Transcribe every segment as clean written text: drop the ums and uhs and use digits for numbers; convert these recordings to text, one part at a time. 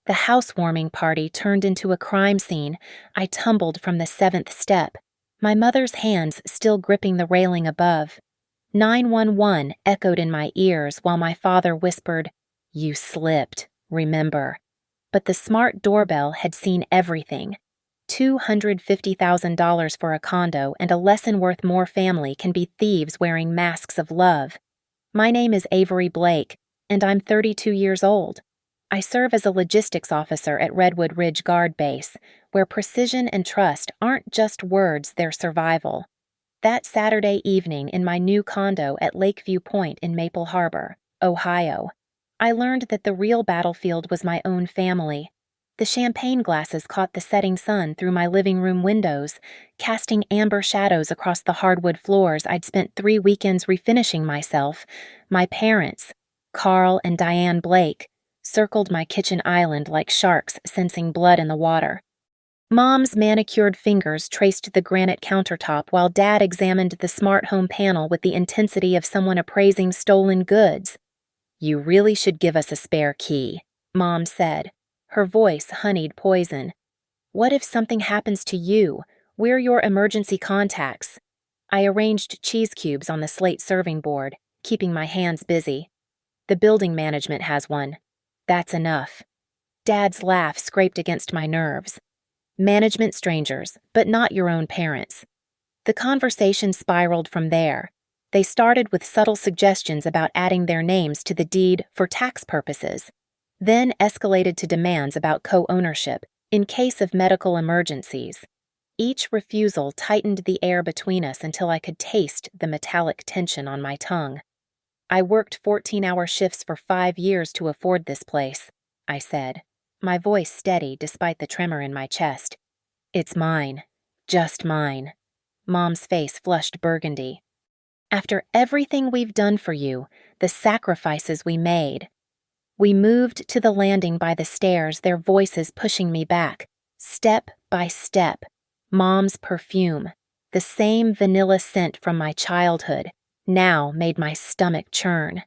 The housewarming party turned into a crime scene. I tumbled from the 7th step, my mother's hands still gripping the railing above. 911 echoed in my ears while my father whispered, "You slipped, remember." But the smart doorbell had seen everything. $250,000 for a condo and a lesson worth more family can be thieves wearing masks of love. My name is Avery Blake, and I'm 32 years old. I serve as a logistics officer at Redwood Ridge Guard Base, where precision and trust aren't just words, they're survival. That Saturday evening in my new condo at Lakeview Point in Maple Harbor, Ohio, I learned that the real battlefield was my own family. The champagne glasses caught the setting sun through my living room windows, casting amber shadows across the hardwood floors I'd spent 3 weekends refinishing myself. My parents, Carl and Diane Blake, circled my kitchen island like sharks sensing blood in the water. Mom's manicured fingers traced the granite countertop while Dad examined the smart home panel with the intensity of someone appraising stolen goods. "You really should give us a spare key," Mom said, her voice honeyed poison. "What if something happens to you? We're your emergency contacts." I arranged cheese cubes on the slate serving board, keeping my hands busy. "The building management has one. That's enough." Dad's laugh scraped against my nerves. "Management strangers, but not your own parents." The conversation spiraled from there. They started with subtle suggestions about adding their names to the deed for tax purposes, then escalated to demands about co-ownership in case of medical emergencies. Each refusal tightened the air between us until I could taste the metallic tension on my tongue. "I worked 14-hour shifts for 5 years to afford this place," I said, my voice steady despite the tremor in my chest. "It's mine. Just mine." Mom's face flushed burgundy. "After everything we've done for you, the sacrifices we made." We moved to the landing by the stairs, their voices pushing me back, step by step. Mom's perfume, the same vanilla scent from my childhood, now made my stomach churn.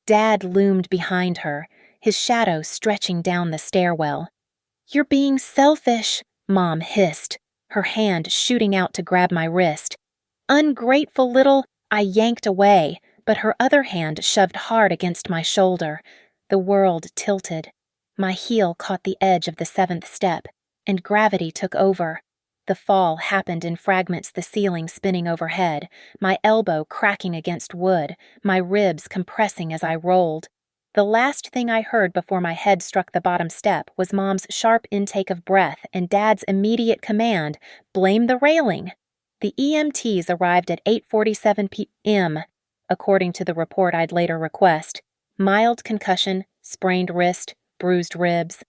Dad loomed behind her, his shadow stretching down the stairwell. "You're being selfish," Mom hissed, her hand shooting out to grab my wrist. "Ungrateful little—" I yanked away, but her other hand shoved hard against my shoulder. The world tilted. My heel caught the edge of the 7th step, and gravity took over. The fall happened in fragments, the ceiling spinning overhead, my elbow cracking against wood, my ribs compressing as I rolled. The last thing I heard before my head struck the bottom step was Mom's sharp intake of breath and Dad's immediate command, "Blame the railing." The EMTs arrived at 8:47 p.m., according to the report I'd later request. Mild concussion, sprained wrist, bruised ribs.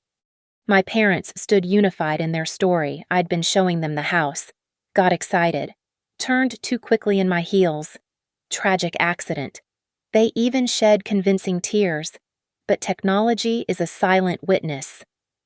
My parents stood unified in their story. I'd been showing them the house. Got excited. Turned too quickly in my heels. Tragic accident. They even shed convincing tears. But technology is a silent witness.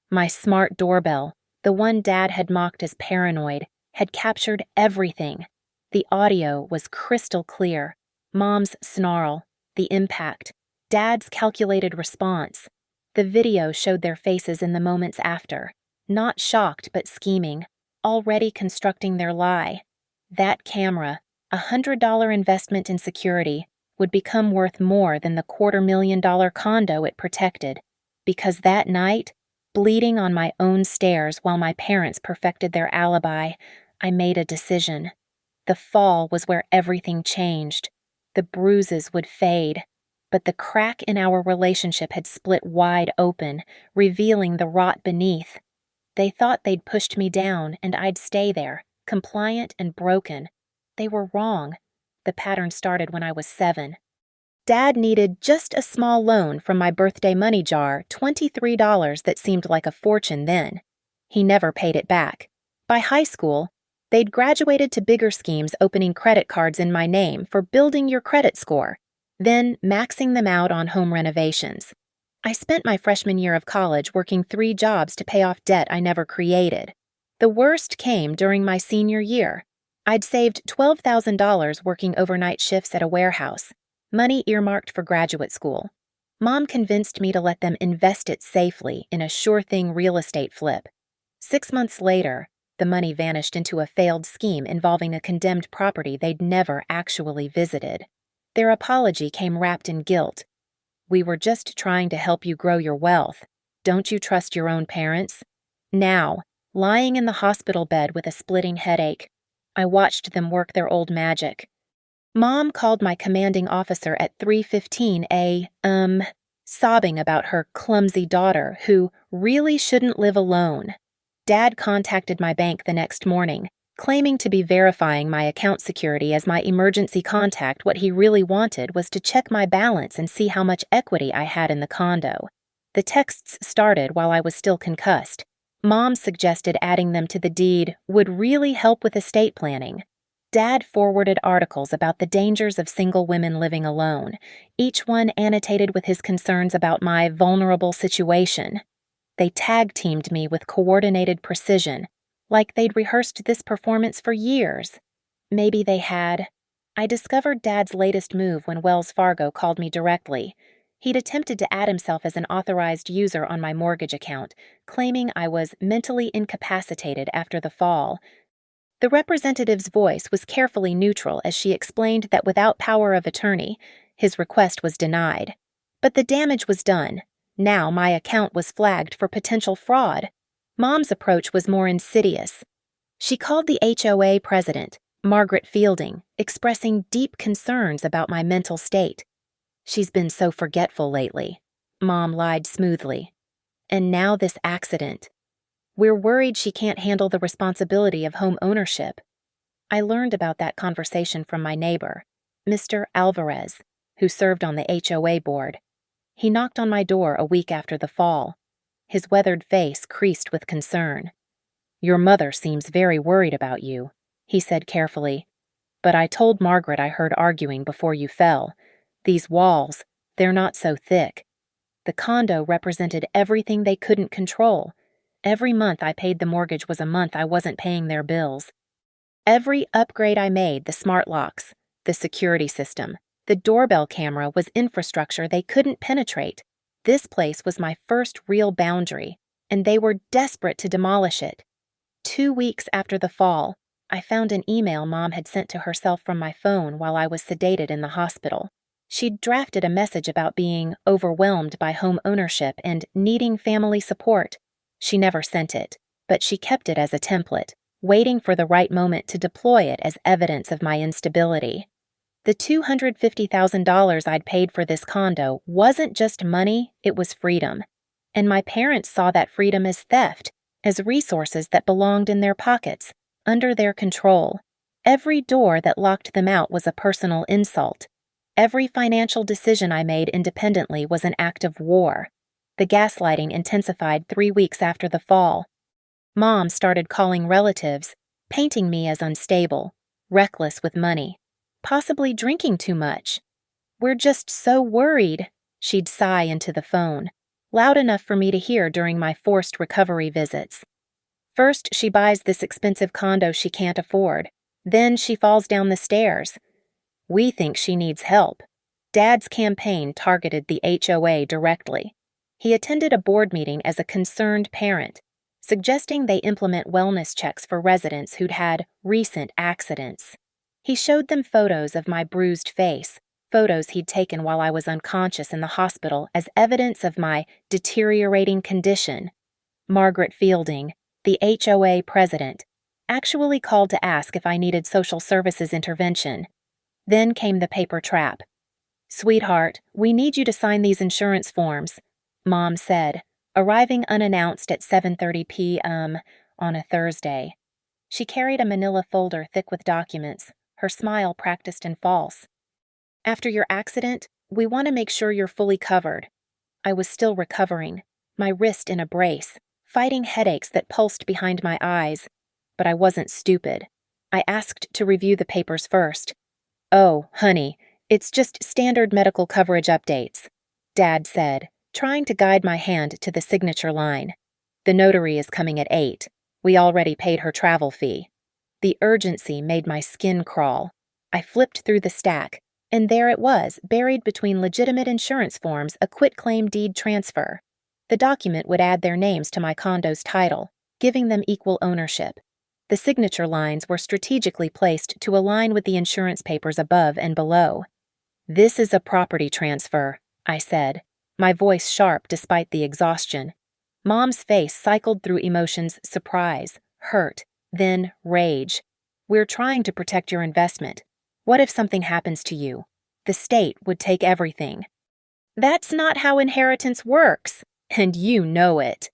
My smart doorbell, the one Dad had mocked as paranoid, had captured everything. The audio was crystal clear. Mom's snarl, the impact, Dad's calculated response. The video showed their faces in the moments after, not shocked but scheming, already constructing their lie. That camera, $100 investment in security, would become worth more than the $250,000 condo it protected, because that night, bleeding on my own stairs while my parents perfected their alibi, I made a decision. The fall was where everything changed. The bruises would fade, but the crack in our relationship had split wide open, revealing the rot beneath. They thought they'd pushed me down and I'd stay there, compliant and broken. They were wrong. The pattern started when I was 7. Dad needed just a small loan from my birthday money jar, $23 that seemed like a fortune then. He never paid it back. By high school, they'd graduated to bigger schemes opening credit cards in my name for building your credit score, then maxing them out on home renovations. I spent my freshman year of college working 3 jobs to pay off debt I never created. The worst came during my senior year. I'd saved $12,000 working overnight shifts at a warehouse, money earmarked for graduate school. Mom convinced me to let them invest it safely in a sure-thing real estate flip. 6 months later, the money vanished into a failed scheme involving a condemned property they'd never actually visited. Their apology came wrapped in guilt. "We were just trying to help you grow your wealth. Don't you trust your own parents?" Now, lying in the hospital bed with a splitting headache, I watched them work their old magic. Mom called my commanding officer at 3:15 sobbing about her clumsy daughter who really shouldn't live alone. Dad contacted my bank the next morning, claiming to be verifying my account security as my emergency contact. What he really wanted was to check my balance and see how much equity I had in the condo. The texts started while I was still concussed. Mom suggested adding them to the deed would really help with estate planning. Dad forwarded articles about the dangers of single women living alone, each one annotated with his concerns about my vulnerable situation. They tag-teamed me with coordinated precision, like they'd rehearsed this performance for years. Maybe they had. I discovered Dad's latest move when Wells Fargo called me directly. He'd attempted to add himself as an authorized user on my mortgage account, claiming I was mentally incapacitated after the fall. The representative's voice was carefully neutral as she explained that without power of attorney, his request was denied. But the damage was done. Now my account was flagged for potential fraud. Mom's approach was more insidious. She called the HOA president, Margaret Fielding, expressing deep concerns about my mental state. "She's been so forgetful lately," Mom lied smoothly. "And now this accident. We're worried she can't handle the responsibility of home ownership." I learned about that conversation from my neighbor, Mr. Alvarez, who served on the HOA board. He knocked on my door a week after the fall. His weathered face creased with concern. "Your mother seems very worried about you," he said carefully. "But I told Margaret I heard arguing before you fell. These walls, they're not so thick." The condo represented everything they couldn't control. Every month I paid the mortgage was a month I wasn't paying their bills. Every upgrade I made, the smart locks, the security system, the doorbell camera, was infrastructure they couldn't penetrate. This place was my first real boundary, and they were desperate to demolish it. 2 weeks after the fall, I found an email Mom had sent to herself from my phone while I was sedated in the hospital. She'd drafted a message about being overwhelmed by home ownership and needing family support. She never sent it, but she kept it as a template, waiting for the right moment to deploy it as evidence of my instability. The $250,000 I'd paid for this condo wasn't just money, it was freedom. And my parents saw that freedom as theft, as resources that belonged in their pockets, under their control. Every door that locked them out was a personal insult. Every financial decision I made independently was an act of war. The gaslighting intensified 3 weeks after the fall. Mom started calling relatives, painting me as unstable, reckless with money, possibly drinking too much. "We're just so worried," she'd sigh into the phone, loud enough for me to hear during my forced recovery visits. First, she buys this expensive condo she can't afford. Then she falls down the stairs. We think she needs help. Dad's campaign targeted the HOA directly. He attended a board meeting as a concerned parent, suggesting they implement wellness checks for residents who'd had recent accidents. He showed them photos of my bruised face, photos he'd taken while I was unconscious in the hospital as evidence of my deteriorating condition. Margaret Fielding, the HOA president, actually called to ask if I needed social services intervention. Then came the paper trap. "Sweetheart, we need you to sign these insurance forms," Mom said, arriving unannounced at 7:30 p.m. on a Thursday. She carried a manila folder thick with documents, her smile practiced and false. "After your accident, we want to make sure you're fully covered." I was still recovering, my wrist in a brace, fighting headaches that pulsed behind my eyes. But I wasn't stupid. I asked to review the papers first. "Oh, honey, it's just standard medical coverage updates," Dad said, trying to guide my hand to the signature line. "The notary is coming at 8. We already paid her travel fee." The urgency made my skin crawl. I flipped through the stack, And there it was, buried between legitimate insurance forms, a quitclaim deed transfer. The document would add their names to my condo's title, giving them equal ownership. The signature lines were strategically placed to align with the insurance papers above and below. "This is a property transfer," I said, my voice sharp despite the exhaustion. Mom's face cycled through emotions: surprise, hurt, then rage. "We're trying to protect your investment. What if something happens to you? The state would take everything." "That's not how inheritance works, and you know it."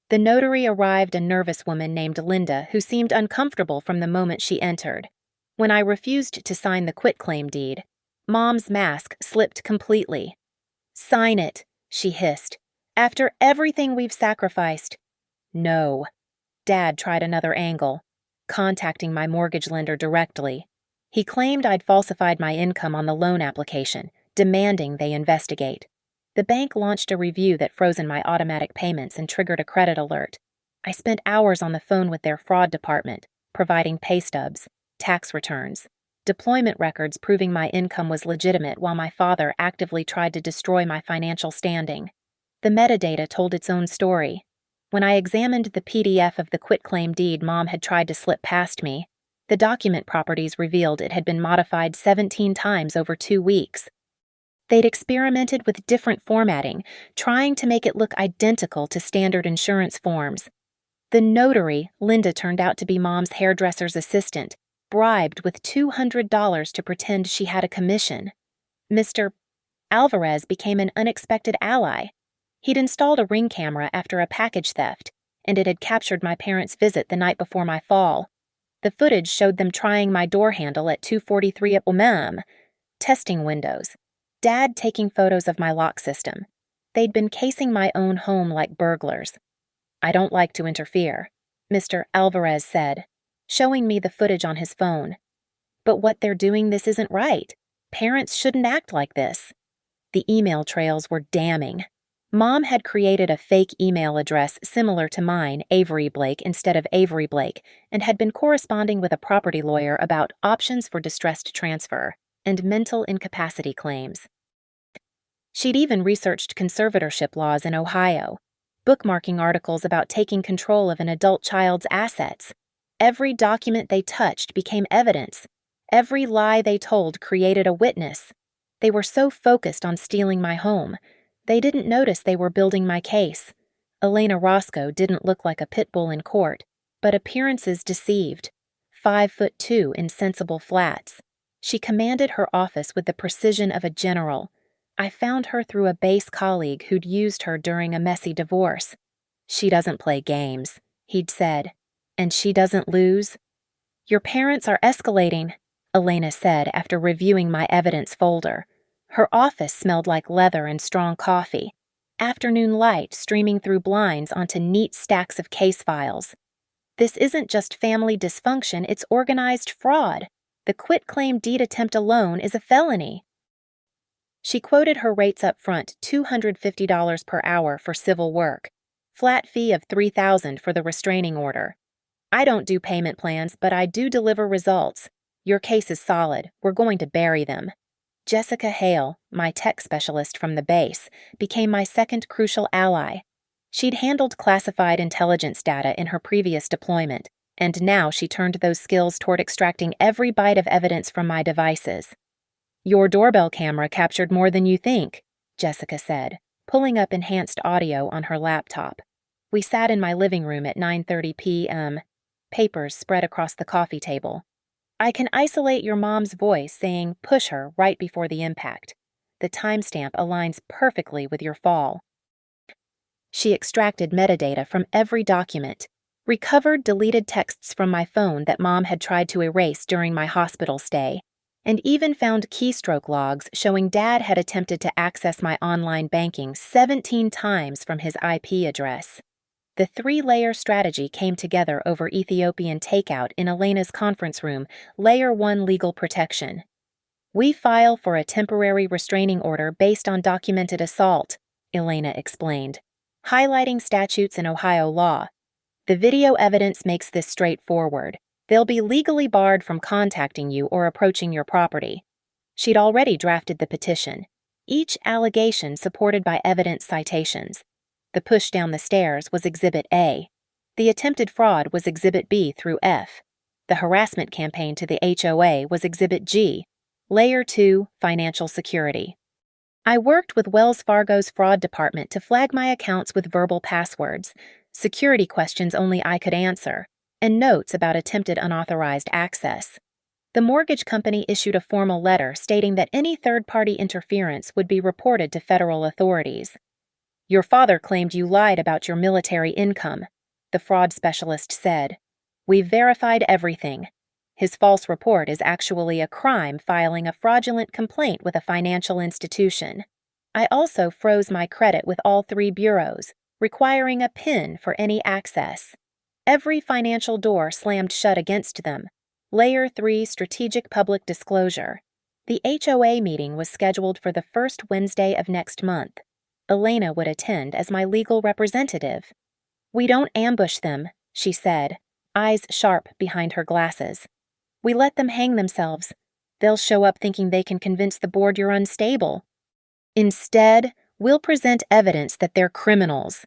The notary arrived, a nervous woman named Linda who seemed uncomfortable from the moment she entered. When I refused to sign the quitclaim deed, Mom's mask slipped completely. "Sign it," she hissed. "After everything we've sacrificed." "No." Dad tried another angle, contacting my mortgage lender directly. He claimed I'd falsified my income on the loan application, demanding they investigate. The bank launched a review that frozen my automatic payments and triggered a credit alert. I spent hours on the phone with their fraud department, providing pay stubs, tax returns, deployment records proving my income was legitimate while my father actively tried to destroy my financial standing. The metadata told its own story. When I examined the PDF of the quitclaim deed Mom had tried to slip past me, the document properties revealed it had been modified 17 times over 2 weeks. They'd experimented with different formatting, trying to make it look identical to standard insurance forms. The notary, Linda, turned out to be Mom's hairdresser's assistant, bribed with $200 to pretend she had a commission. Mr. Alvarez became an unexpected ally. He'd installed a Ring camera after a package theft, and it had captured my parents' visit the night before my fall. The footage showed them trying my door handle at 243 Ma'am, testing windows. Dad taking photos of my lock system. They'd been casing my own home like burglars. "I don't like to interfere," Mr. Alvarez said, showing me the footage on his phone. "But what they're doing, this isn't right. Parents shouldn't act like this." The email trails were damning. Mom had created a fake email address similar to mine, Avery Blake, instead of Avery Blake, and had been corresponding with a property lawyer about options for distressed transfer and mental incapacity claims. She'd even researched conservatorship laws in Ohio, bookmarking articles about taking control of an adult child's assets. Every document they touched became evidence. Every lie they told created a witness. They were so focused on stealing my home, they didn't notice they were building my case. Elena Roscoe didn't look like a pit bull in court, but appearances deceived. 5'2" in sensible flats. She commanded her office with the precision of a general. I found her through a base colleague who'd used her during a messy divorce. "She doesn't play games," he'd said. "And she doesn't lose." "Your parents are escalating," Elena said after reviewing my evidence folder. Her office smelled like leather and strong coffee. Afternoon light streaming through blinds onto neat stacks of case files. "This isn't just family dysfunction, it's organized fraud. The quitclaim deed attempt alone is a felony." She quoted her rates up front: $250 per hour for civil work, flat fee of $3,000 for the restraining order. "I don't do payment plans, but I do deliver results. Your case is solid. We're going to bury them." Jessica Hale, my tech specialist from the base, became my second crucial ally. She'd handled classified intelligence data in her previous deployment, and now she turned those skills toward extracting every bite of evidence from my devices. "Your doorbell camera captured more than you think," Jessica said, pulling up enhanced audio on her laptop. We sat in my living room at 9:30 p.m., papers spread across the coffee table. "I can isolate your mom's voice saying 'push her' right before the impact. The timestamp aligns perfectly with your fall." She extracted metadata from every document, recovered deleted texts from my phone that Mom had tried to erase during my hospital stay, and even found keystroke logs showing Dad had attempted to access my online banking 17 times from his IP address. The 3-layer strategy came together over Ethiopian takeout in Elena's conference room, Layer 1 legal protection. "We file for a temporary restraining order based on documented assault," Elena explained, highlighting statutes in Ohio law. "The video evidence makes this straightforward. They'll be legally barred from contacting you or approaching your property." She'd already drafted the petition, each allegation supported by evidence citations. The push down the stairs was Exhibit A. The attempted fraud was Exhibit B through F. The harassment campaign to the HOA was Exhibit G. Layer 2, Financial Security. I worked with Wells Fargo's fraud department to flag my accounts with verbal passwords, security questions only I could answer, and notes about attempted unauthorized access. The mortgage company issued a formal letter stating that any third-party interference would be reported to federal authorities. "Your father claimed you lied about your military income," the fraud specialist said. "We've verified everything. His false report is actually a crime filing a fraudulent complaint with a financial institution. I also froze my credit with all 3 bureaus, requiring a PIN for any access. Every financial door slammed shut against them. Layer 3 Strategic Public Disclosure. The HOA meeting was scheduled for the first Wednesday of next month. Elena would attend as my legal representative. We don't ambush them," she said, eyes sharp behind her glasses. "We let them hang themselves. They'll show up thinking they can convince the board you're unstable. Instead, we'll present evidence that they're criminals."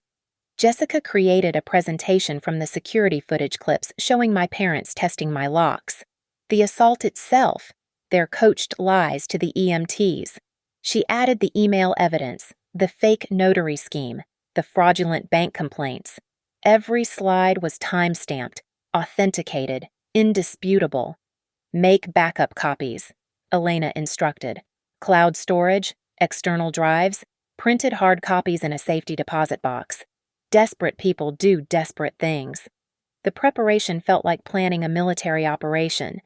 Jessica created a presentation from the security footage clips showing my parents testing my locks. The assault itself, their coached lies to the EMTs. She added the email evidence, the fake notary scheme, the fraudulent bank complaints. Every slide was time-stamped, authenticated, indisputable. "Make backup copies," Elena instructed. "Cloud storage, external drives, printed hard copies in a safety deposit box. Desperate people do desperate things." The preparation felt like planning a military operation.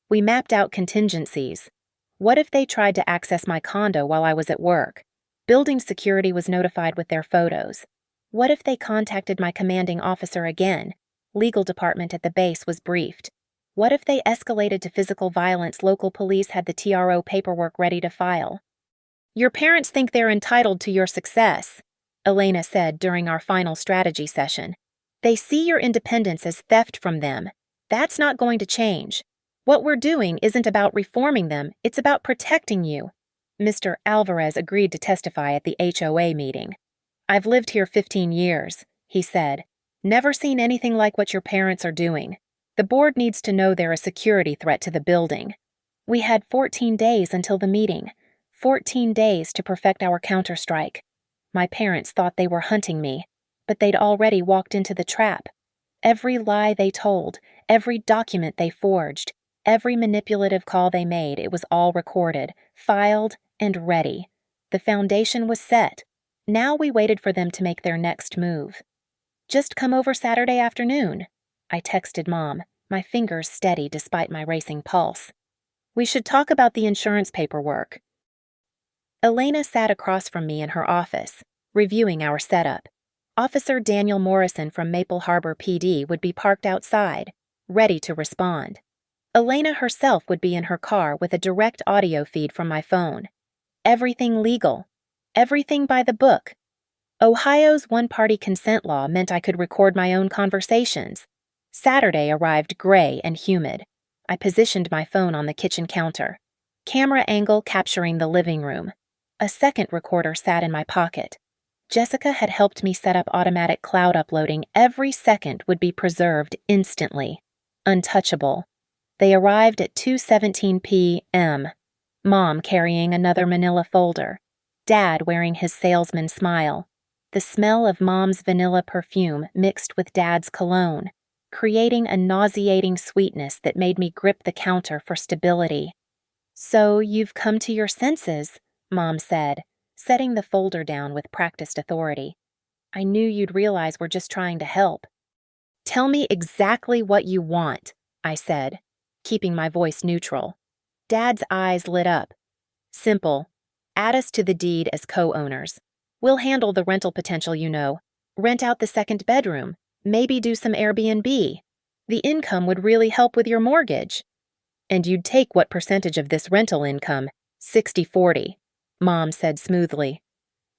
We mapped out contingencies. What if they tried to access my condo while I was at work? Building security was notified with their photos. What if they contacted my commanding officer again? Legal department at the base was briefed. What if they escalated to physical violence? Local police had the TRO paperwork ready to file. "Your parents think they're entitled to your success," Elena said during our final strategy session. "They see your independence as theft from them. That's not going to change. What we're doing isn't about reforming them, it's about protecting you." Mr. Alvarez agreed to testify at the HOA meeting. "I've lived here 15 years, he said. "Never seen anything like what your parents are doing. The board needs to know they're a security threat to the building." We had 14 days until the meeting, 14 days to perfect our counterstrike. My parents thought they were hunting me, but they'd already walked into the trap. Every lie they told, every document they forged, every manipulative call they made, it was all recorded, filed, and ready. The foundation was set. Now we waited for them to make their next move. "Just come over Saturday afternoon," I texted Mom, my fingers steady despite my racing pulse. "We should talk about the insurance paperwork." Elena sat across from me in her office, reviewing our setup. Officer Daniel Morrison from Maple Harbor PD would be parked outside, ready to respond. Elena herself would be in her car with a direct audio feed from my phone. Everything legal. Everything by the book. Ohio's one-party consent law meant I could record my own conversations. Saturday arrived gray and humid. I positioned my phone on the kitchen counter. Camera angle capturing the living room. A second recorder sat in my pocket. Jessica had helped me set up automatic cloud uploading. Every second would be preserved instantly. Untouchable. They arrived at 2:17 p.m. Mom carrying another manila folder. Dad wearing his salesman smile. The smell of Mom's vanilla perfume mixed with Dad's cologne, creating a nauseating sweetness that made me grip the counter for stability. "So you've come to your senses," Mom said, setting the folder down with practiced authority. "I knew you'd realize we're just trying to help." "Tell me exactly what you want," I said, keeping my voice neutral. Dad's eyes lit up. "Simple. Add us to the deed as co-owners. We'll handle the rental potential, you know. Rent out the second bedroom. Maybe do some Airbnb. The income would really help with your mortgage. And you'd take what percentage of this rental income? 60-40, Mom said smoothly.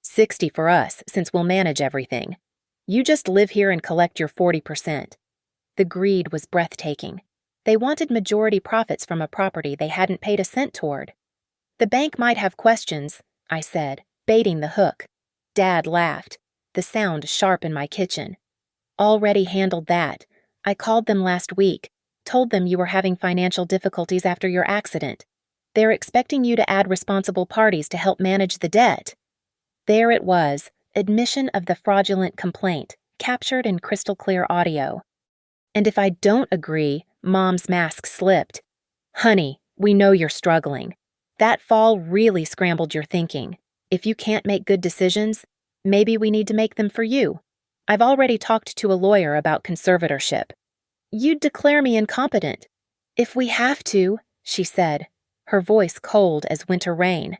60 for us, since we'll manage everything. You just live here and collect your 40%. The greed was breathtaking. They wanted majority profits from a property they hadn't paid a cent toward. The bank might have questions, I said, baiting the hook. Dad laughed, the sound sharp in my kitchen. Already handled that. I called them last week, told them you were having financial difficulties after your accident. They're expecting you to add responsible parties to help manage the debt. There it was, admission of the fraudulent complaint, captured in crystal clear audio. And if I don't agree, Mom's mask slipped. Honey, we know you're struggling. That fall really scrambled your thinking. If you can't make good decisions, maybe we need to make them for you. I've already talked to a lawyer about conservatorship. You'd declare me incompetent. If we have to, she said, her voice cold as winter rain.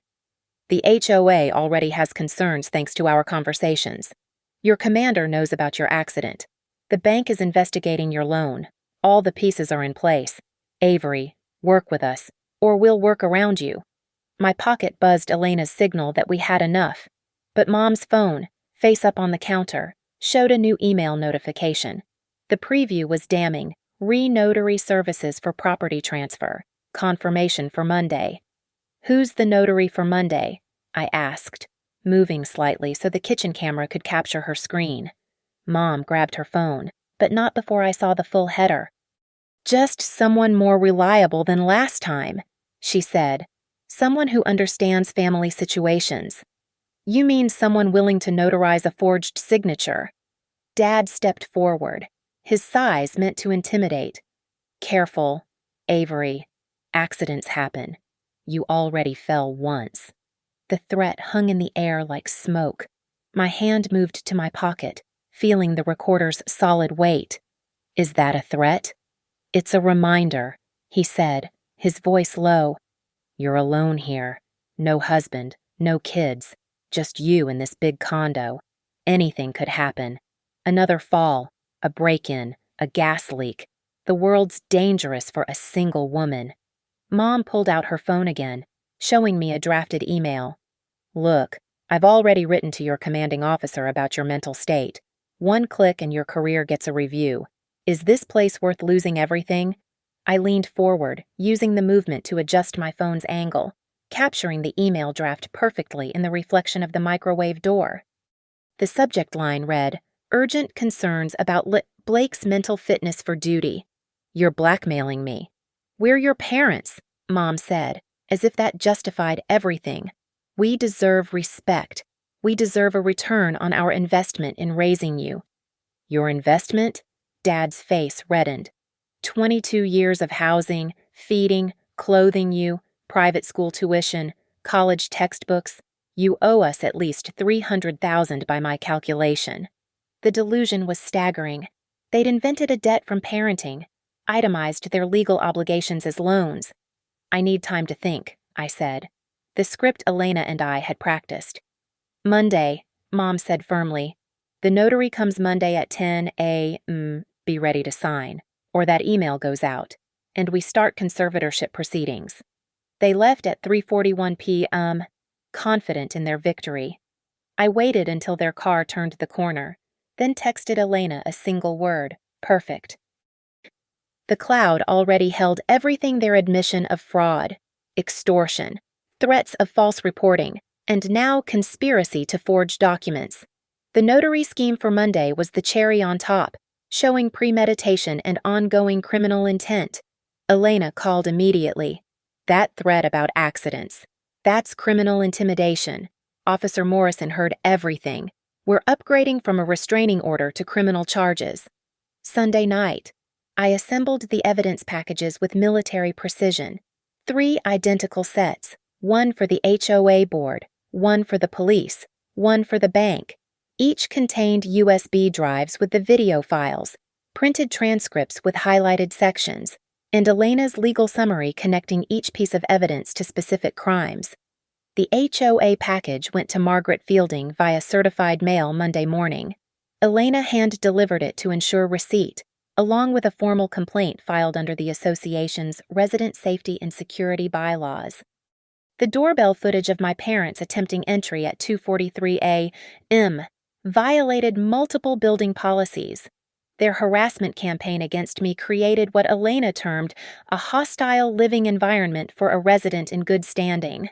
The HOA already has concerns thanks to our conversations. Your commander knows about your accident. The bank is investigating your loan. All the pieces are in place. Avery, work with us, or we'll work around you. My pocket buzzed Elena's signal that we had enough, but Mom's phone, face up on the counter, showed a new email notification. The preview was damning. Re-notary services for property transfer. Confirmation for Monday. Who's the notary for Monday? I asked, moving slightly so the kitchen camera could capture her screen. Mom grabbed her phone, but not before I saw the full header. Just someone more reliable than last time, she said. Someone who understands family situations. You mean someone willing to notarize a forged signature? Dad stepped forward. His size meant to intimidate. Careful, Avery. Accidents happen. You already fell once. The threat hung in the air like smoke. My hand moved to my pocket, feeling the recorder's solid weight. Is that a threat? It's a reminder, he said, his voice low. You're alone here. No husband, no kids. Just you in this big condo. Anything could happen. Another fall, a break-in, a gas leak. The world's dangerous for a single woman. Mom pulled out her phone again, showing me a drafted email. Look, I've already written to your commanding officer about your mental state. One click and your career gets a review. Is this place worth losing everything? I leaned forward, using the movement to adjust my phone's angle, capturing the email draft perfectly in the reflection of the microwave door. The subject line read, Urgent concerns about Blake's mental fitness for duty. You're blackmailing me. We're your parents, Mom said, as if that justified everything. We deserve respect. We deserve a return on our investment in raising you. Your investment? Dad's face reddened. 22 years of housing, feeding, clothing you, private school tuition, college textbooks. You owe us at least $300,000 by my calculation. The delusion was staggering. They'd invented a debt from parenting, itemized their legal obligations as loans. I need time to think, I said. The script Elena and I had practiced. Monday, Mom said firmly. The notary comes Monday at 10 a.m. Be ready to sign, or that email goes out, and we start conservatorship proceedings. They left at 3:41 p.m., confident in their victory. I waited until their car turned the corner, then texted Elena a single word, perfect. The cloud already held everything their admission of fraud, extortion, threats of false reporting, and now conspiracy to forge documents. The notary scheme for Monday was the cherry on top, showing premeditation and ongoing criminal intent. Elena called immediately. That threat about accidents. That's criminal intimidation. Officer Morrison heard everything. We're upgrading from a restraining order to criminal charges. Sunday night, I assembled the evidence packages with military precision. 3 identical sets, one for the HOA board, one for the police, one for the bank. Each contained USB drives with the video files, printed transcripts with highlighted sections, and Elena's legal summary connecting each piece of evidence to specific crimes. The HOA package went to Margaret Fielding via certified mail Monday morning. Elena hand-delivered it to ensure receipt, along with a formal complaint filed under the association's Resident Safety and Security bylaws. The doorbell footage of my parents attempting entry at 2:43 a.m. violated multiple building policies. Their harassment campaign against me created what Elena termed a hostile living environment for a resident in good standing.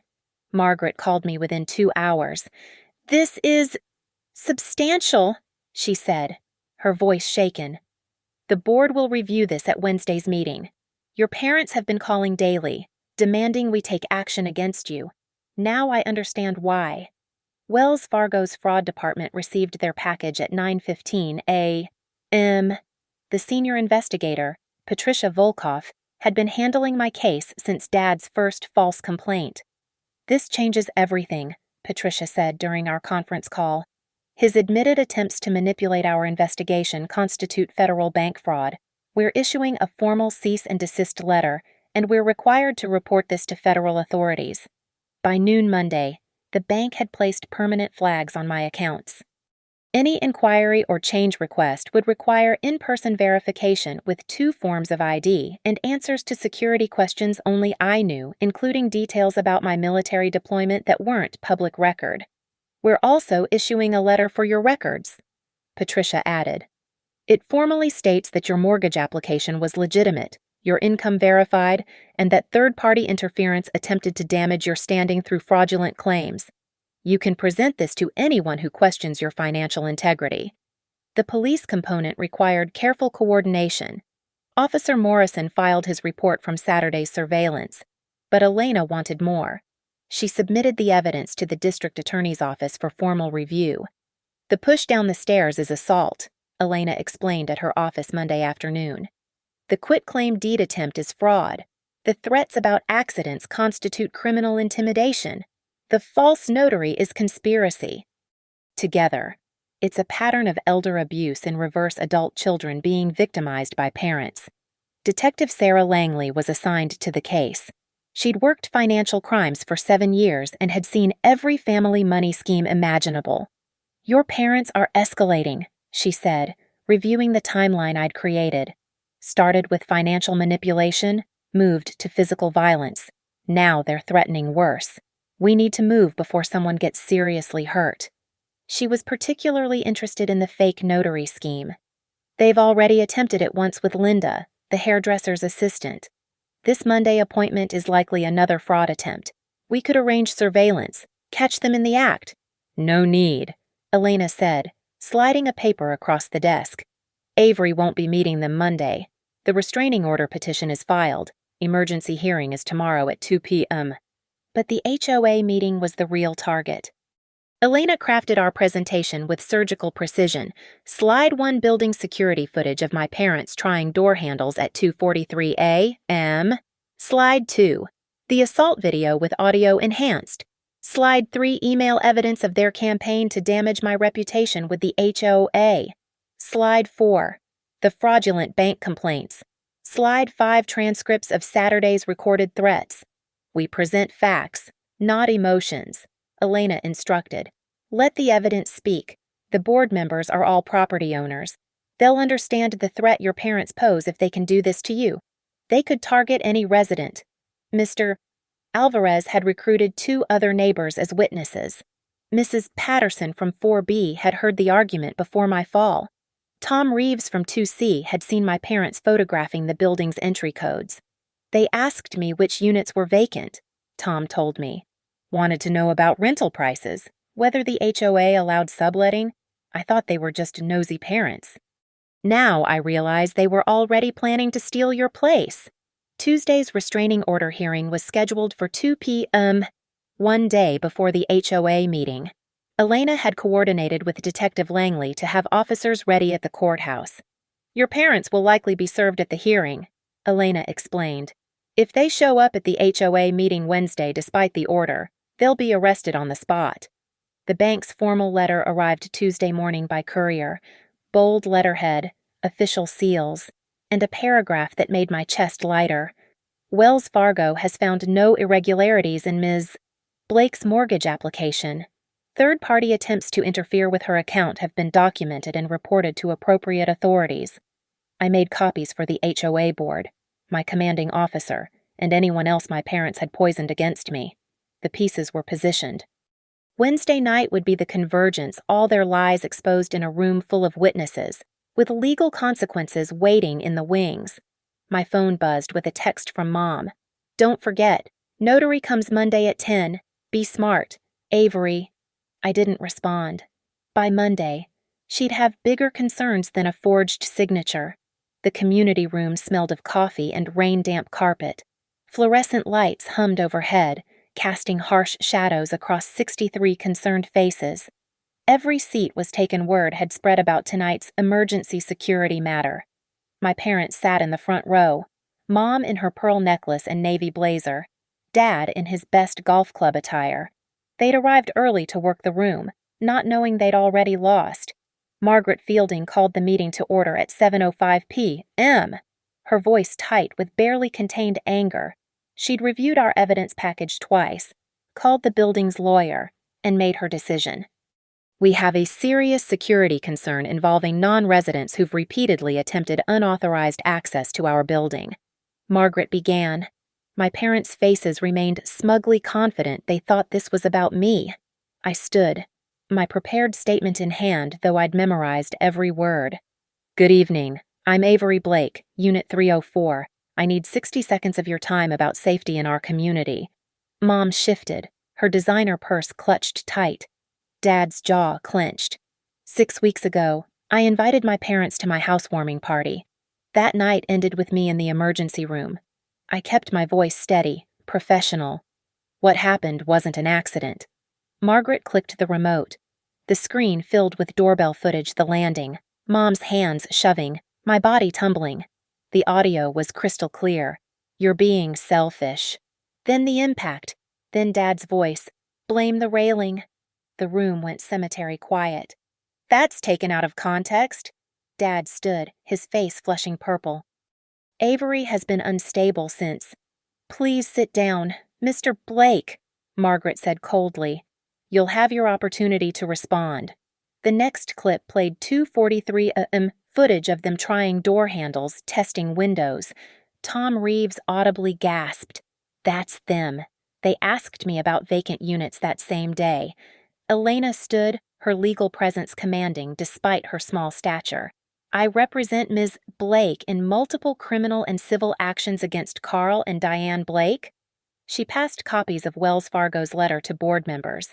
Margaret called me within 2 hours. "This is substantial," she said, her voice shaken. "The board will review this at Wednesday's meeting. Your parents have been calling daily, demanding we take action against you. Now I understand why." Wells Fargo's fraud department received their package at 9:15 a.m. The senior investigator, Patricia Volkoff, had been handling my case since Dad's first false complaint. "This changes everything," Patricia said during our conference call. "His admitted attempts to manipulate our investigation constitute federal bank fraud. We're issuing a formal cease and desist letter, and we're required to report this to federal authorities." By noon Monday, the bank had placed permanent flags on my accounts. Any inquiry or change request would require in-person verification with 2 forms of ID and answers to security questions only I knew, including details about my military deployment that weren't public record. "We're also issuing a letter for your records," Patricia added. "It formally states that your mortgage application was legitimate, your income verified, and that third-party interference attempted to damage your standing through fraudulent claims. You can present this to anyone who questions your financial integrity." The police component required careful coordination. Officer Morrison filed his report from Saturday's surveillance, but Elena wanted more. She submitted the evidence to the district attorney's office for formal review. "The push down the stairs is assault," Elena explained at her office Monday afternoon. "The quitclaim deed attempt is fraud. The threats about accidents constitute criminal intimidation. The false notary is conspiracy." Together, it's a pattern of elder abuse in reverse adult children being victimized by parents. Detective Sarah Langley was assigned to the case. She'd worked financial crimes for 7 years and had seen every family money scheme imaginable. "Your parents are escalating," she said, reviewing the timeline I'd created. "Started with financial manipulation, moved to physical violence. Now they're threatening worse. We need to move before someone gets seriously hurt." She was particularly interested in the fake notary scheme. "They've already attempted it once with Linda, the hairdresser's assistant. This Monday appointment is likely another fraud attempt. We could arrange surveillance, catch them in the act." "No need," Elena said, sliding a paper across the desk. "Avery won't be meeting them Monday. The restraining order petition is filed. Emergency hearing is tomorrow at 2 p.m. But the HOA meeting was the real target. Elena crafted our presentation with surgical precision. Slide 1 building security footage of my parents trying door handles at 2:43 a.m. Slide 2, the assault video with audio enhanced. Slide 3, email evidence of their campaign to damage my reputation with the HOA. Slide 4, the fraudulent bank complaints. Slide 5, transcripts of Saturday's recorded threats. "We present facts, not emotions," Elena instructed. "Let the evidence speak. The board members are all property owners. They'll understand the threat your parents pose if they can do this to you. They could target any resident." Mr. Alvarez had recruited 2 other neighbors as witnesses. Mrs. Patterson from 4B had heard the argument before my fall. Tom Reeves from 2C had seen my parents photographing the building's entry codes. "They asked me which units were vacant," Tom told me. "Wanted to know about rental prices, whether the HOA allowed subletting. I thought they were just nosy parents. Now I realize they were already planning to steal your place." Tuesday's restraining order hearing was scheduled for 2 p.m., 1 day before the HOA meeting. Elena had coordinated with Detective Langley to have officers ready at the courthouse. "Your parents will likely be served at the hearing," Elena explained. "If they show up at the HOA meeting Wednesday despite the order, they'll be arrested on the spot." The bank's formal letter arrived Tuesday morning by courier. Bold letterhead, official seals, and a paragraph that made my chest lighter. "Wells Fargo has found no irregularities in Ms. Blake's mortgage application. Third-party attempts to interfere with her account have been documented and reported to appropriate authorities." I made copies for the HOA board, my commanding officer, and anyone else my parents had poisoned against me. The pieces were positioned. Wednesday night would be the convergence, all their lies exposed in a room full of witnesses, with legal consequences waiting in the wings. My phone buzzed with a text from Mom. "Don't forget, notary comes Monday at 10. Be smart. Avery. I didn't respond. By Monday, she'd have bigger concerns than a forged signature. The community room smelled of coffee and rain-damp carpet. Fluorescent lights hummed overhead, casting harsh shadows across 63 concerned faces. Every seat was taken word had spread about tonight's emergency security matter. My parents sat in the front row, Mom in her pearl necklace and navy blazer, Dad in his best golf club attire. They'd arrived early to work the room, not knowing they'd already lost. Margaret Fielding called the meeting to order at 7:05 p.m., her voice tight with barely contained anger. She'd reviewed our evidence package twice, called the building's lawyer, and made her decision. We have a serious security concern involving non-residents who've repeatedly attempted unauthorized access to our building. Margaret began. My parents' faces remained smugly confident they thought this was about me. I stood, my prepared statement in hand, though I'd memorized every word. Good evening. I'm Avery Blake, Unit 304. I need 60 seconds of your time about safety in our community. Mom shifted, her designer purse clutched tight. Dad's jaw clenched. 6 weeks ago, I invited my parents to my housewarming party. That night ended with me in the emergency room. I kept my voice steady, professional. What happened wasn't an accident. Margaret clicked the remote. The screen filled with doorbell footage the landing, Mom's hands shoving, my body tumbling. The audio was crystal clear. You're being selfish. Then the impact. Then Dad's voice. Blame the railing. The room went cemetery quiet. That's taken out of context. Dad stood, his face flushing purple. Avery has been unstable since. Please sit down. Mr. Blake, Margaret said coldly. You'll have your opportunity to respond. The next clip played 2:43 a.m. footage of them trying door handles, testing windows. Tom Reeves audibly gasped. That's them. They asked me about vacant units that same day. Elena stood, her legal presence commanding despite her small stature. I represent Ms. Blake in multiple criminal and civil actions against Carl and Diane Blake. She passed copies of Wells Fargo's letter to board members.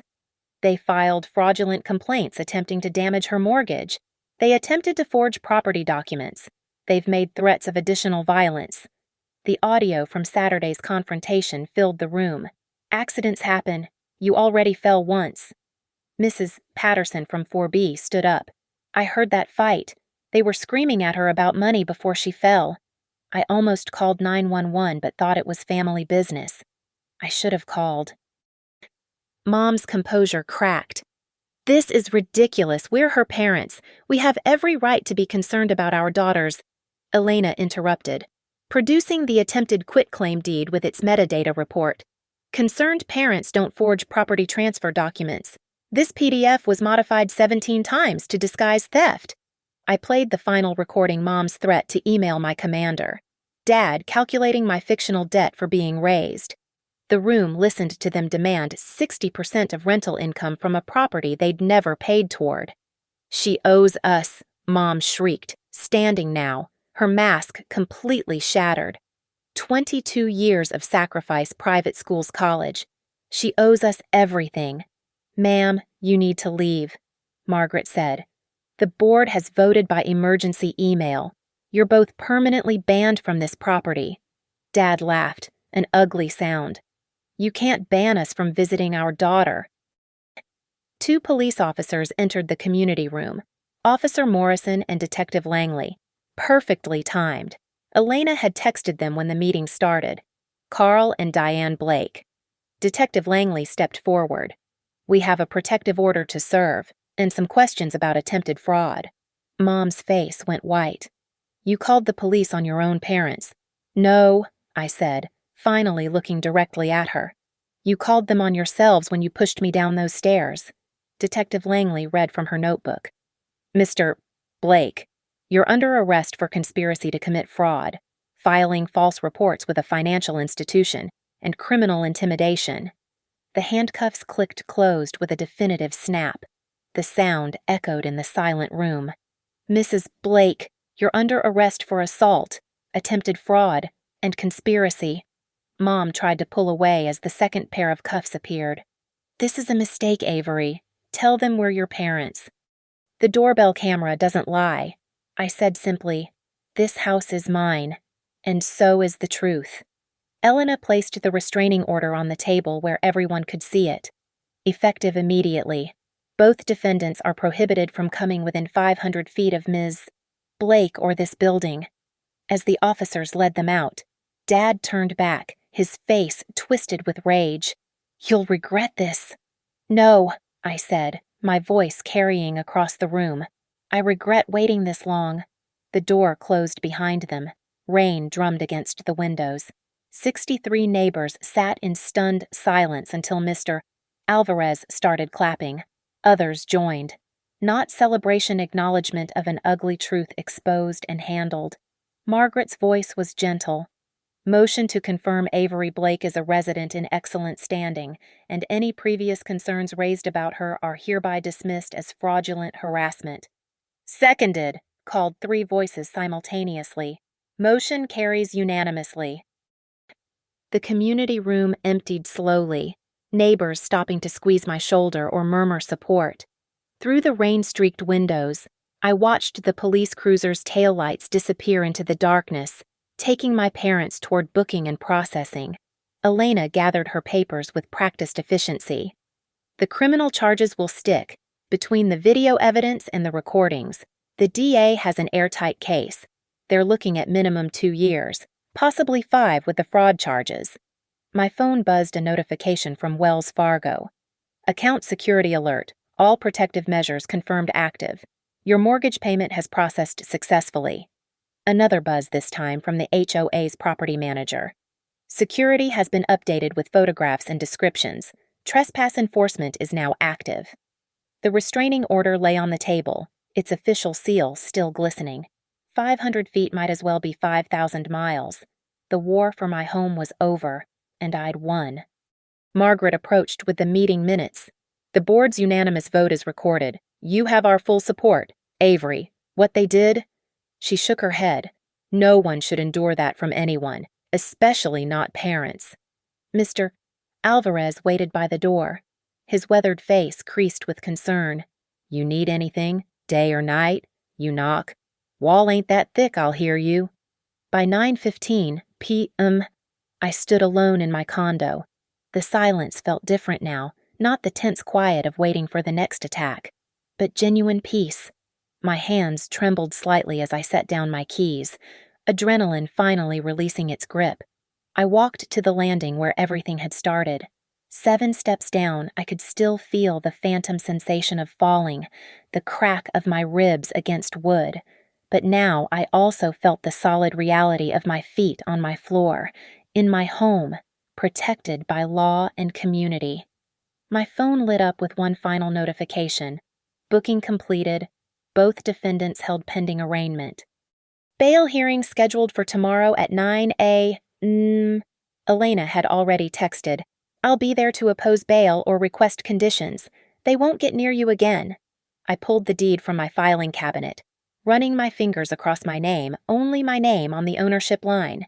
They filed fraudulent complaints attempting to damage her mortgage. They attempted to forge property documents. They've made threats of additional violence. The audio from Saturday's confrontation filled the room. Accidents happen. You already fell once. Mrs. Patterson from 4B stood up. I heard that fight. They were screaming at her about money before she fell. I almost called 911 but thought it was family business. I should have called. Mom's composure cracked. This is ridiculous. We're her parents. We have every right to be concerned about our daughters. Elena interrupted, producing the attempted quitclaim deed with its metadata report. Concerned parents don't forge property transfer documents. This PDF was modified 17 times to disguise theft. I played the final recording Mom's threat to email my commander. Dad calculating my fictional debt for being raised. The room listened to them demand 60% of rental income from a property they'd never paid toward. She owes us, Mom shrieked, standing now, her mask completely shattered. 22 years of sacrifice private school's college. She owes us everything. Ma'am, you need to leave, Margaret said. The board has voted by emergency email. You're both permanently banned from this property. Dad laughed, an ugly sound. You can't ban us from visiting our daughter. 2 police officers entered the community room, Officer Morrison and Detective Langley. Perfectly timed. Elena had texted them when the meeting started. Carl and Diane Blake. Detective Langley stepped forward. We have a protective order to serve, and some questions about attempted fraud. Mom's face went white. You called the police on your own parents. No, I said, finally looking directly at her. You called them on yourselves when you pushed me down those stairs. Detective Langley read from her notebook. Mr. Blake, you're under arrest for conspiracy to commit fraud, filing false reports with a financial institution, and criminal intimidation. The handcuffs clicked closed with a definitive snap. The sound echoed in the silent room. Mrs. Blake, you're under arrest for assault, attempted fraud, and conspiracy. Mom tried to pull away as the second pair of cuffs appeared. "This is a mistake, Avery. Tell them we're your parents." "The doorbell camera doesn't lie." I said simply, "This house is mine, and so is the truth." Elena placed the restraining order on the table where everyone could see it. Effective immediately. Both defendants are prohibited from coming within 500 feet of Ms. Blake or this building. As the officers led them out, Dad turned back, his face twisted with rage. "You'll regret this." "No," I said, my voice carrying across the room. "I regret waiting this long." The door closed behind them. Rain drummed against the windows. 63 neighbors sat in stunned silence until Mr. Alvarez started clapping. Others joined. Not celebration acknowledgement of an ugly truth exposed and handled. Margaret's voice was gentle. "Motion to confirm Avery Blake is a resident in excellent standing, and any previous concerns raised about her are hereby dismissed as fraudulent harassment." "Seconded," called 3 voices simultaneously. Motion carries unanimously. The community room emptied slowly, neighbors stopping to squeeze my shoulder or murmur support. Through the rain-streaked windows, I watched the police cruiser's taillights disappear into the darkness, taking my parents toward booking and processing. Elena gathered her papers with practiced efficiency. "The criminal charges will stick. Between the video evidence and the recordings, the DA has an airtight case. They're looking at minimum 2 years, possibly 5 with the fraud charges." My phone buzzed a notification from Wells Fargo. "Account security alert. All protective measures confirmed active. Your mortgage payment has processed successfully." Another buzz this time from the HOA's property manager. "Security has been updated with photographs and descriptions. Trespass enforcement is now active." The restraining order lay on the table, its official seal still glistening. 500 feet might as well be 5,000 miles. The war for my home was over, and I'd won. Margaret approached with the meeting minutes. "The board's unanimous vote is recorded. You have our full support. Avery, what they did?" She shook her head. "No one should endure that from anyone, especially not parents." Mr. Alvarez waited by the door, his weathered face creased with concern. "You need anything, day or night? You knock. Wall ain't that thick, I'll hear you." By 9:15 p.m., I stood alone in my condo. The silence felt different now, not the tense quiet of waiting for the next attack, but genuine peace. My hands trembled slightly as I set down my keys, adrenaline finally releasing its grip. I walked to the landing where everything had started. 7 steps down, I could still feel the phantom sensation of falling, the crack of my ribs against wood. But now I also felt the solid reality of my feet on my floor, in my home, protected by law and community. My phone lit up with one final notification. Booking completed. Both defendants held pending arraignment. "Bail hearing scheduled for tomorrow at 9 a.m. Elena had already texted. "I'll be there to oppose bail or request conditions. They won't get near you again." I pulled the deed from my filing cabinet, running my fingers across my name, only my name on the ownership line.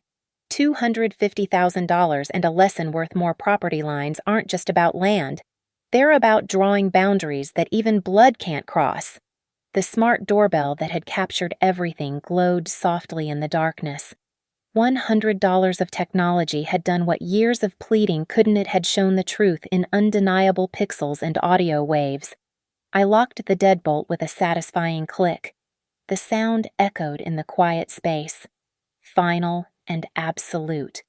$250,000 and a lesson worth more property lines aren't just about land. They're about drawing boundaries that even blood can't cross. The smart doorbell that had captured everything glowed softly in the darkness. $100 of technology had done what years of pleading couldn't. It had shown the truth in undeniable pixels and audio waves. I locked the deadbolt with a satisfying click. The sound echoed in the quiet space. Final and absolute.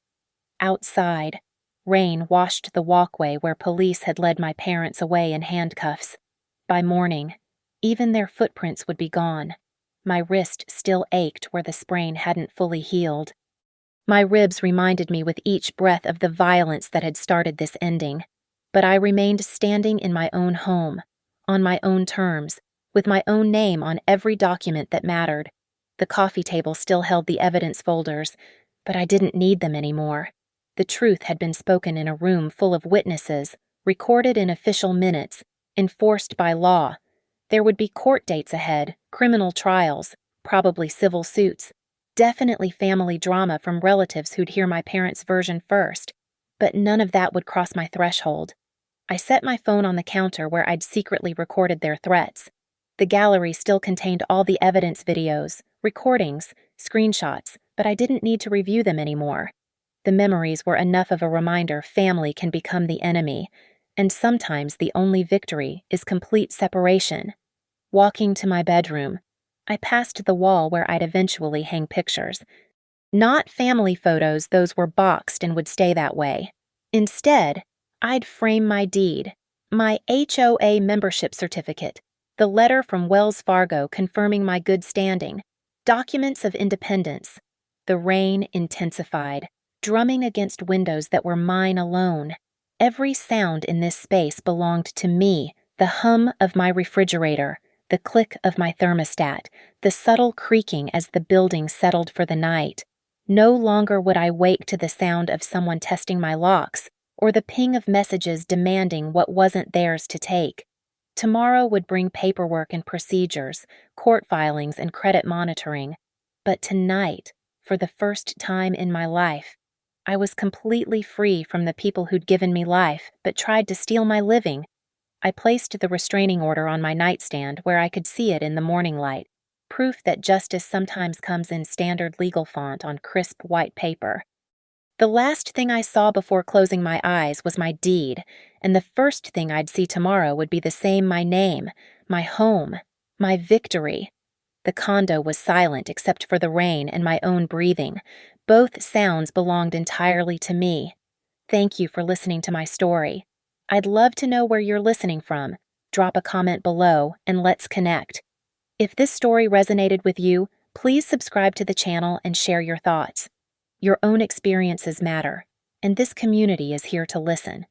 Outside, rain washed the walkway where police had led my parents away in handcuffs. By morning, even their footprints would be gone. My wrist still ached where the sprain hadn't fully healed. My ribs reminded me with each breath of the violence that had started this ending. But I remained standing in my own home, on my own terms, with my own name on every document that mattered. The coffee table still held the evidence folders, but I didn't need them anymore. The truth had been spoken in a room full of witnesses, recorded in official minutes, enforced by law. There would be court dates ahead, criminal trials, probably civil suits, definitely family drama from relatives who'd hear my parents' version first, but none of that would cross my threshold. I set my phone on the counter where I'd secretly recorded their threats. The gallery still contained all the evidence videos, recordings, screenshots, but I didn't need to review them anymore. The memories were enough of a reminder family can become the enemy, and sometimes the only victory is complete separation. Walking to my bedroom, I passed the wall where I'd eventually hang pictures. Not family photos, those were boxed and would stay that way. Instead, I'd frame my deed, my HOA membership certificate, the letter from Wells Fargo confirming my good standing, documents of independence. The rain intensified, drumming against windows that were mine alone. Every sound in this space belonged to me, the hum of my refrigerator, the click of my thermostat, the subtle creaking as the building settled for the night. No longer would I wake to the sound of someone testing my locks, or the ping of messages demanding what wasn't theirs to take. Tomorrow would bring paperwork and procedures, court filings and credit monitoring. But tonight, for the first time in my life, I was completely free from the people who'd given me life but tried to steal my living. I placed the restraining order on my nightstand where I could see it in the morning light, proof that justice sometimes comes in standard legal font on crisp white paper. The last thing I saw before closing my eyes was my deed, and the first thing I'd see tomorrow would be the same: my name, my home, my victory. The condo was silent except for the rain and my own breathing. Both sounds belonged entirely to me. Thank you for listening to my story. I'd love to know where you're listening from. Drop a comment below and let's connect. If this story resonated with you, please subscribe to the channel and share your thoughts. Your own experiences matter, and this community is here to listen.